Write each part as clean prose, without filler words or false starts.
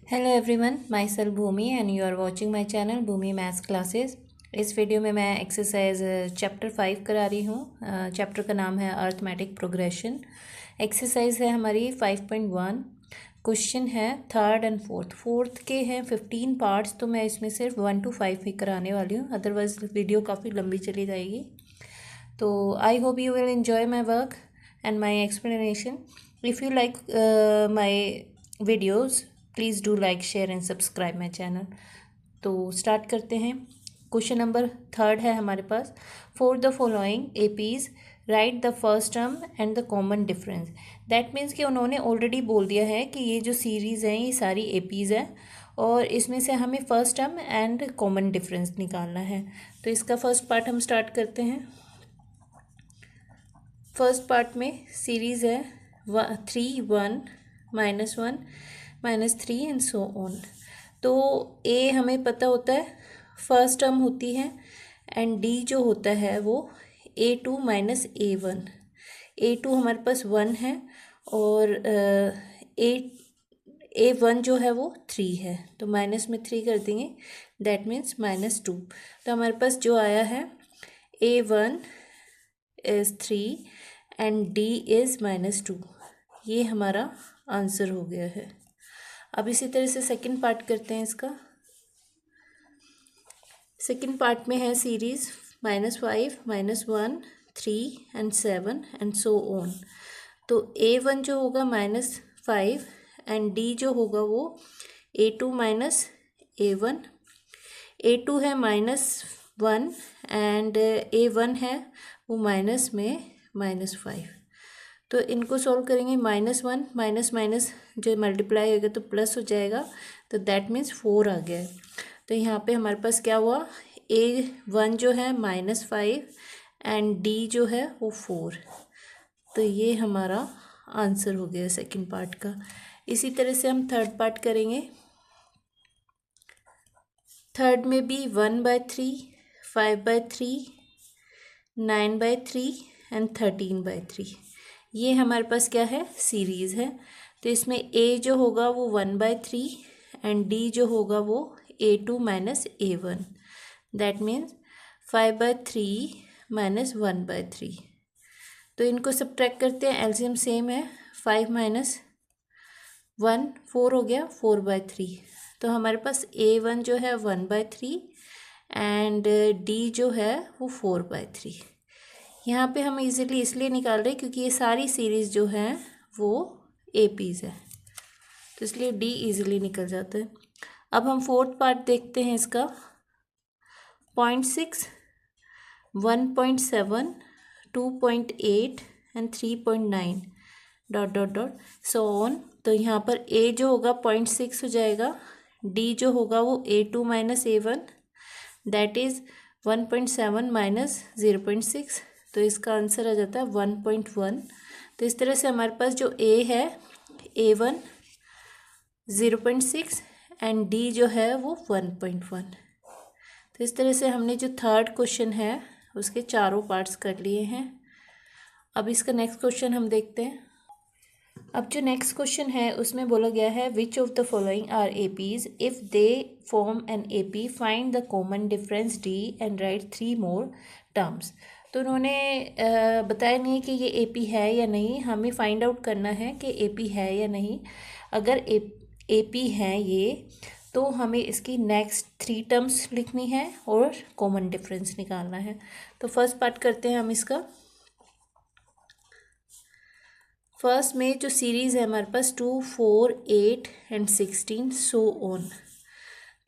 Hello everyone, myself Bhumi and you are watching my channel Bhumi maths classes. इस video में मैं exercise chapter 5 करा रही हूँ। चैप्टर का नाम है अर्थमेटिक प्रोग्रेशन। एक्सरसाइज है हमारी 5.1। क्वेश्चन है थर्ड एंड फोर्थ के हैं 15 पार्ट्स, तो मैं इसमें सिर्फ 1 to 5 ही कराने वाली हूँ, अदरवाइज वीडियो काफ़ी लंबी चली जाएगी। तो I hope you will enjoy my work and my explanation. If you like my videos, please do like, share and subscribe my channel. तो स्टार्ट करते हैं। क्वेश्चन नंबर थर्ड है हमारे पास। For the following APs write the first term and the common difference. That means कि उन्होंने already बोल दिया है कि ये जो सीरीज़ हैं ये सारी एपीज़ हैं और इसमें से हमें first term and common difference निकालना है। तो इसका फर्स्ट पार्ट हम स्टार्ट करते हैं। फर्स्ट पार्ट में सीरीज़ है 3 1 -1 -3 एंड सो ऑन। तो ए हमें पता होता है फर्स्ट टर्म होती है एंड डी जो होता है वो A2 - A1। A2 हमारे पास 1 है और A1 जो है वो 3 है, तो माइनस में 3 कर देंगे, दैट मीन्स -2। तो हमारे पास जो आया है A1 is 3 and D is -2। ये हमारा आंसर हो गया है। अब इसी तरह से सेकंड पार्ट करते हैं इसका। सेकंड पार्ट में है series -5 -1 3 and 7 and so on. तो A1 जो होगा -5 एंड D जो होगा वो A2 - A1। A2 है -1 एंड A1 है वो माइनस में -5। तो इनको सॉल्व करेंगे, -1 माइनस माइनस जो मल्टीप्लाई होगा तो प्लस हो जाएगा, तो दैट मीन्स 4 आ गया है। तो यहाँ पे हमारे पास क्या हुआ, A1 जो है -5 एंड D जो है वो 4। तो ये हमारा आंसर हो गया सेकंड पार्ट का। इसी तरह से हम थर्ड पार्ट करेंगे। थर्ड में भी 1/3 5/3 9/3 एंड 13/3। ये हमारे पास क्या है, सीरीज़ है। तो इसमें A जो होगा वो 1/3 एंड D जो होगा वो A2 - A1। That means 5/3 - 1/3। तो इनको सब्ट्रैक्ट करते हैं, एलसीएम सेम है, 5 - 1 4 हो गया, 4/3। तो हमारे पास A1 जो है 1/3 एंड D जो है वो 4/3। यहाँ पे हम इजीली इसलिए निकाल रहे हैं क्योंकि ये सारी सीरीज़ जो हैं वो एपीज़ है, तो इसलिए डी इजीली निकल जाता है। अब हम फोर्थ पार्ट देखते हैं इसका। 0.6 1.7 2.8 and 3.9 dot dot dot so on. तो यहाँ पर ए जो होगा 0.6 हो जाएगा, डी जो होगा वो A2 - A1 दैट इज़ 1.7 - 0.6। तो इसका आंसर आ जाता है 1.1। तो इस तरह से हमारे पास जो ए है A1 0.6 एंड डी जो है वो 1.1। तो इस तरह से हमने जो थर्ड क्वेश्चन है उसके चारों पार्ट्स कर लिए हैं। अब इसका नेक्स्ट क्वेश्चन हम देखते हैं। अब जो नेक्स्ट क्वेश्चन है उसमें बोला गया है which of the following are APs if they form an AP find the common difference d and write 3 more terms. तो उन्होंने बताया नहीं कि ये एपी है या नहीं, हमें फाइंड आउट करना है कि एपी है या नहीं। अगर एपी है ये तो हमें इसकी नेक्स्ट 3 टर्म्स लिखनी है और कॉमन डिफरेंस निकालना है। तो फर्स्ट पार्ट करते हैं हम इसका। फर्स्ट में जो सीरीज़ है हमारे पास 2 4 8 एंड 16 सो ऑन।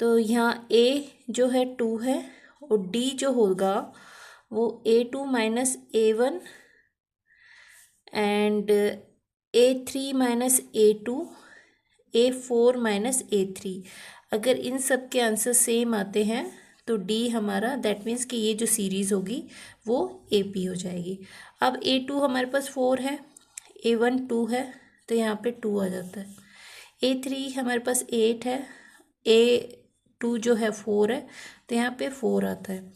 तो यहाँ ए जो है 2 है और डी जो होगा वो A2 - A1 and A3 - A2 A4 - A3। अगर इन सब के आंसर सेम आते हैं तो डी हमारा, दैट मीन्स कि ये जो सीरीज़ होगी वो AP हो जाएगी। अब A2 हमारे पास 4 है, A1 2 है, तो यहाँ पे 2 आ जाता है। A3 हमारे पास 8 है, A2 जो है 4 है, तो यहाँ पे 4 आता है।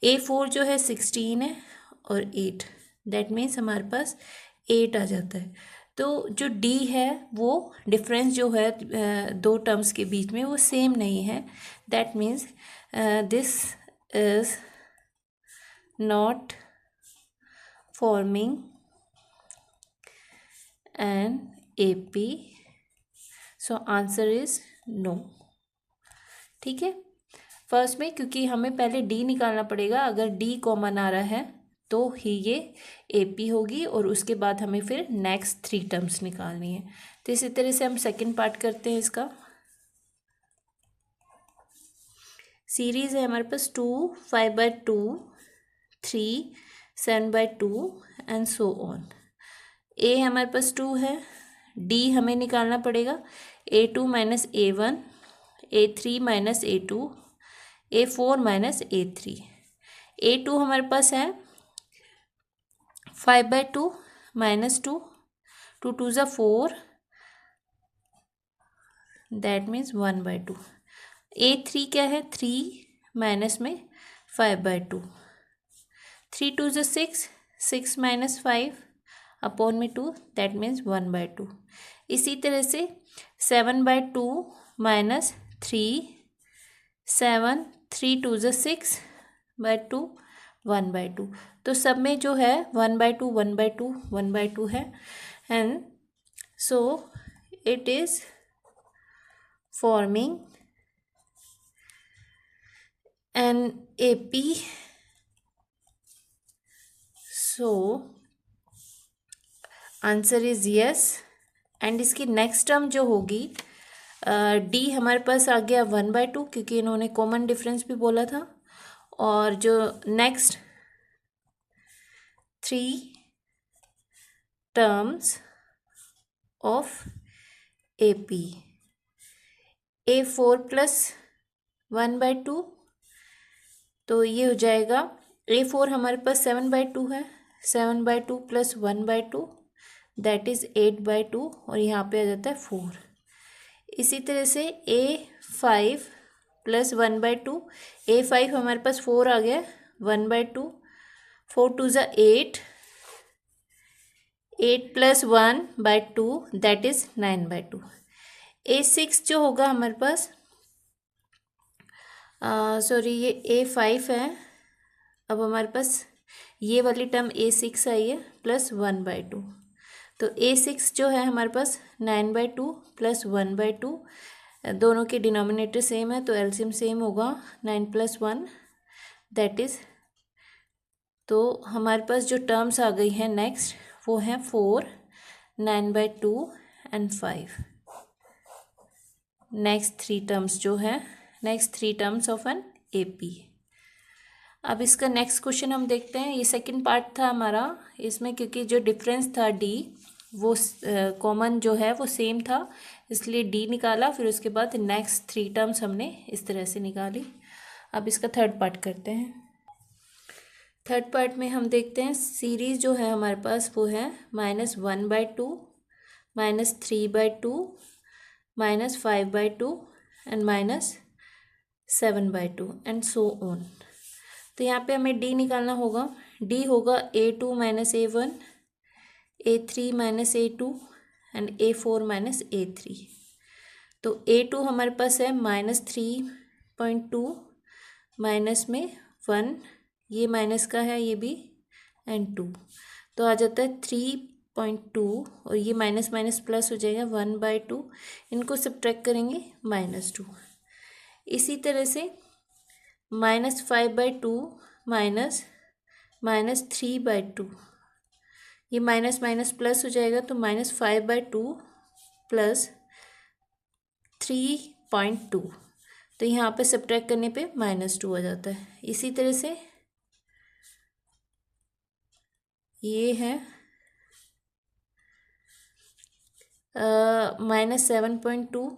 A4 जो है 16 है और 8, दैट मीन्स हमारे पास 8 आ जाता है। तो जो डी है वो डिफरेंस जो है दो टर्म्स के बीच में वो सेम नहीं है. That means this is not forming an AP. So answer is no. ठीक है. फर्स्ट में क्योंकि हमें पहले डी निकालना पड़ेगा, अगर डी कॉमन आ रहा है तो ही ये AP होगी और उसके बाद हमें फिर नेक्स्ट 3 टर्म्स निकालनी है. तो इसी तरह से हम सेकंड पार्ट करते हैं इसका. सीरीज है हमारे पास 2, 5/2, 3, 7/2 एंड सो ऑन. ए हमारे पास 2 है. डी हमें निकालना पड़ेगा. A2 minus A1, A3 minus A2, A4 minus A3. A2 हमारे पास है 5/2 माइनस 2, 2 2 ज़ा 4, दैट मीन्स 1/2. A3 क्या है 3 माइनस में 5/2, 3 2 ज़ा 6, 6 माइनस 5 अपॉन में 2, दैट मीन्स 1/2. इसी तरह से 7/2 माइनस 3, 7, 3 2 ज़ा 6/2, 1/2. तो सब में जो है 1/2 1/2 1/2 है. And so it is forming an AP. So answer is yes. And इसकी नेक्स्ट टर्म जो होगी डी हमारे पास आ गया 1/2 क्योंकि इन्होंने कॉमन डिफरेंस भी बोला था. और जो next 3 terms of AP, A4 plus 1/2, तो ये हो जाएगा A4 हमारे पास 7/2 है. 7/2 प्लस 1/2 दैट इज 8/2 और यहाँ पे आ जाता है 4. इसी तरह से A5 प्लस 1/2, A5 हमारे पास 4 आ गया 1/2, 4 2 ज़ा 8, 8 प्लस 1/2 दैट इज 9/2. A6 जो होगा हमारे पास सॉरी ये A5 है. अब हमारे पास ये वाली टर्म A6 आई है प्लस 1/2. तो A6 जो है हमारे पास 9/2 प्लस 1/2, दोनों के डिनोमिनेटर सेम है तो एलसीएम सेम होगा. 9 प्लस 1 दैट इज. तो हमारे पास जो टर्म्स आ गई हैं नेक्स्ट वो हैं 4, 9/2 एंड 5. नेक्स्ट 3 टर्म्स जो है next 3 terms of an AP. अब इसका नेक्स्ट क्वेश्चन हम देखते हैं. ये सेकंड पार्ट था हमारा. इसमें क्योंकि जो डिफरेंस था D वो कॉमन जो है वो सेम था इसलिए D निकाला. फिर उसके बाद नेक्स्ट 3 टर्म्स हमने इस तरह से निकाली. अब इसका थर्ड पार्ट करते हैं. थर्ड पार्ट में हम देखते हैं सीरीज जो है हमारे पास वो है -1/2, -3/2, -5/2 एंड -7/2 एंड सो ऑन. तो यहाँ पे हमें D निकालना होगा. D होगा A2 minus A1, A3 minus A2 and A4 minus A3. तो A2 हमारे पास है -3.2 माइनस में 1, ये माइनस का है ये भी एंड 2, तो आ जाता है 3.2 और ये माइनस माइनस प्लस हो जाएगा 1/2. इनको सब्ट्रैक्ट करेंगे -2. इसी तरह से -5/2 माइनस -3/2, ये माइनस माइनस प्लस हो जाएगा तो -5/2 प्लस 3.2, तो यहाँ पे सब्ट्रैक्ट करने पे -2 आ जाता है. इसी तरह से ये है -7.2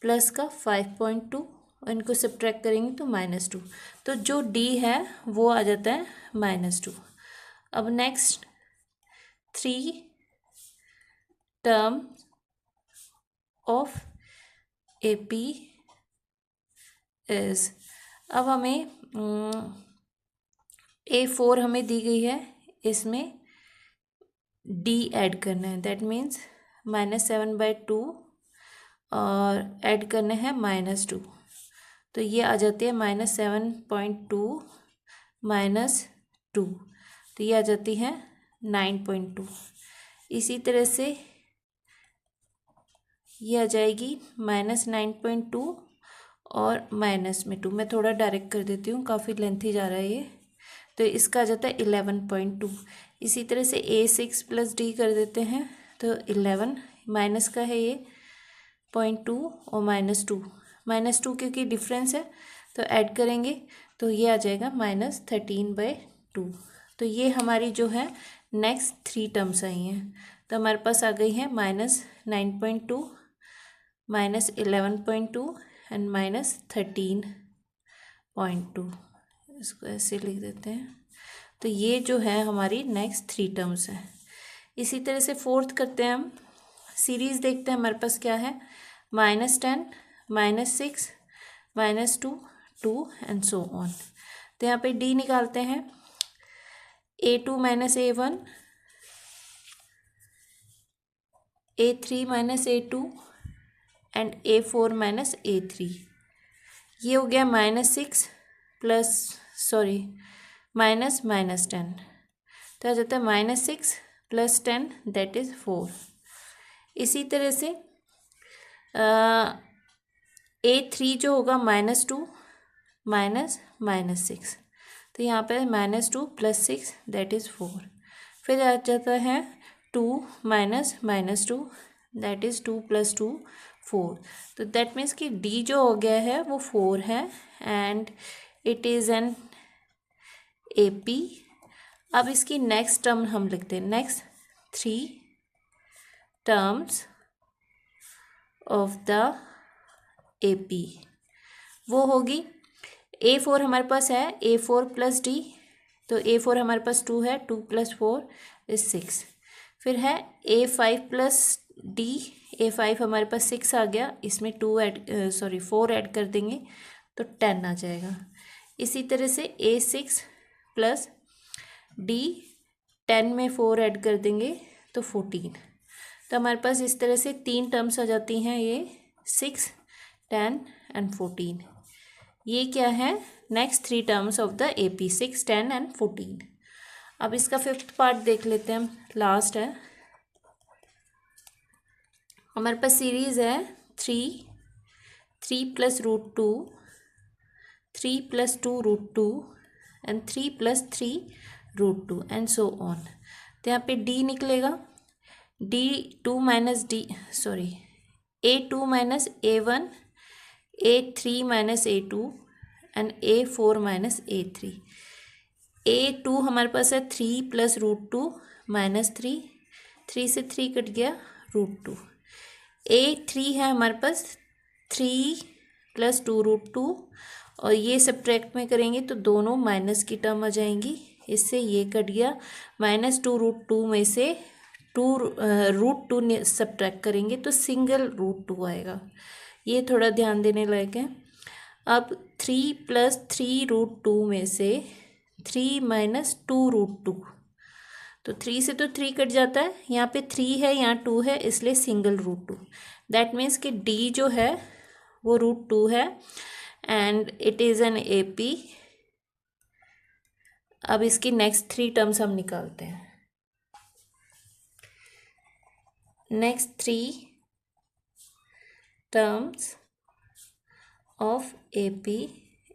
प्लस का 5.2 और इनको सब्ट्रैक्ट करेंगे तो -2. तो जो D है वो आ जाता है -2. अब next 3 term of AP is. अब हमें A4 हमें दी गई है, इसमें D ऐड करना है. दैट मीन्स -7/2 और ऐड करने हैं -2, तो ये आ जाती है -7.2 -2, तो ये आ जाती है 9.2। इसी तरह से ये आ जाएगी -9.2 और -2, मैं थोड़ा डायरेक्ट कर देती हूँ, काफ़ी लेंथी जा रहा है ये, तो इसका आ जाता है 11.2। इसी तरह से A6 + D कर देते हैं, तो 11 माइनस का है ये 0.2 और -2 क्योंकि डिफरेंस है तो ऐड करेंगे, तो ये आ जाएगा -13/2। तो ये हमारी जो है नेक्स्ट 3 टर्म्स आई हैं, तो हमारे पास आ गई है -9.2, -11.2 एंड -13.2। इसको ऐसे लिख देते हैं। तो ये जो है हमारी नेक्स्ट 3 टर्म्स है। इसी तरह से फोर्थ करते हैं हम, सीरीज देखते हैं हमारे पास क्या है, -10, -6, -2, 2 एंड सो ऑन। तो यहाँ पे D निकालते हैं, A2 - A1, A3 - A2 and A4 - A3। ये हो गया -6 प्लस -10, तो आ जाता है -6 + 10 दैट इज़ 4। इसी तरह से A3 जो होगा -2 -6, तो यहाँ पे -2 + 6 दैट इज़ 4। फिर आ जाता है 2 -2 दैट इज़ 2 + 2 4। तो दैट मीन्स कि D जो हो गया है वो 4 है and it is an AP। अब इसकी नेक्स्ट टर्म हम लिखते हैं, next 3 terms of the AP वो होगी, A4 हमारे पास है A4 + D, तो A4 हमारे पास 2 है, 2 + 4 इज़ 6। फिर है A5 + D, A5 हमारे पास 6 आ गया, इसमें 4 ऐड कर देंगे तो 10 आ जाएगा। इसी तरह से A6 + D, 10 में 4 ऐड कर देंगे तो 14। तो हमारे पास इस तरह से 3 टर्म्स आ जाती हैं, ये 6, 10 एंड 14। ये क्या है, next 3 terms of the AP 6, 10 and 14। अब इसका 5th पार्ट देख लेते हैं हम, लास्ट है। हमारे पास सीरीज है 3 + √2, 3 + 2 √2 एंड 3 + 3 √2 एंड सो ऑन। तो यहाँ पे D निकलेगा, A2 - A1, A3 - A2 and A4 - A3। A2 हमारे पास है 3 + √2 -3, 3 से 3 कट गया √2। A3 है हमारे पास 3 + 2 √2, और ये सब्ट्रैक्ट में करेंगे तो दोनों माइनस की टर्म आ जाएंगी, इससे ये कट गया, -2 √2 में से √2 सब्ट्रैक्ट करेंगे तो सिंगल √2 आएगा। ये थोड़ा ध्यान देने लायक है। अब 3 + 3 √2 में से 3 - 2 √2, तो 3 से तो 3 कट जाता है, यहाँ पे 3 है यहाँ 2 है, इसलिए सिंगल √2। दैट मीन्स कि D जो है वो √2 है and it is an AP। अब इसकी नेक्स्ट 3 टर्म्स हम निकालते हैं। Next 3 terms of AP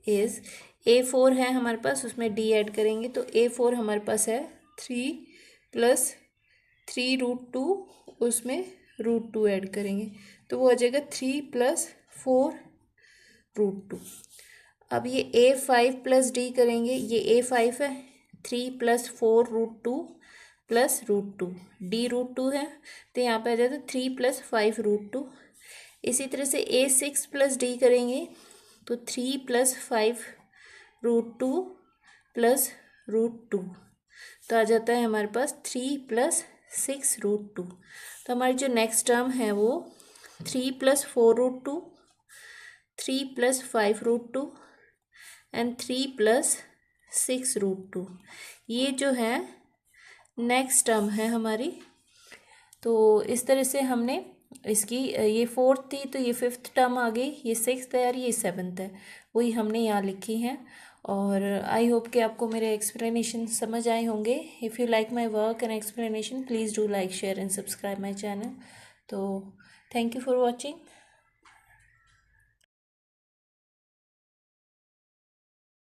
is, A4 है हमारे पास, उसमें D ऐड करेंगे तो A4 हमारे पास है 3 + 3 √2, उसमें √2 ऐड करेंगे तो वो हो जाएगा 3 + 4 √2। अब ये A5 + D करेंगे, ये A5 है, 3 + 4 √2 + √2, D √2 है, तो यहाँ पे आ जाता है 3 + 5 √2। इसी तरह से A6 + D करेंगे तो 3 + 5 √2 + √2, तो आ जाता है हमारे पास 3 + 6 √2। तो हमारी जो नेक्स्ट टर्म है वो 3 + 4 √2, 3 + 5 √2 एंड 3 + 6 √2। ये जो है नेक्स्ट टर्म है हमारी, तो इस तरह से हमने इसकी ये फोर्थ थी तो ये फिफ्थ टर्म आ गई, ये सिक्स्थ है और ये सेवन्थ है, वही हमने यहाँ लिखी हैं। और आई होप कि आपको मेरे एक्सप्लेनेशन समझ आए होंगे। If you like my work and explanation please do like share and subscribe my channel. तो थैंक यू फॉर वॉचिंग।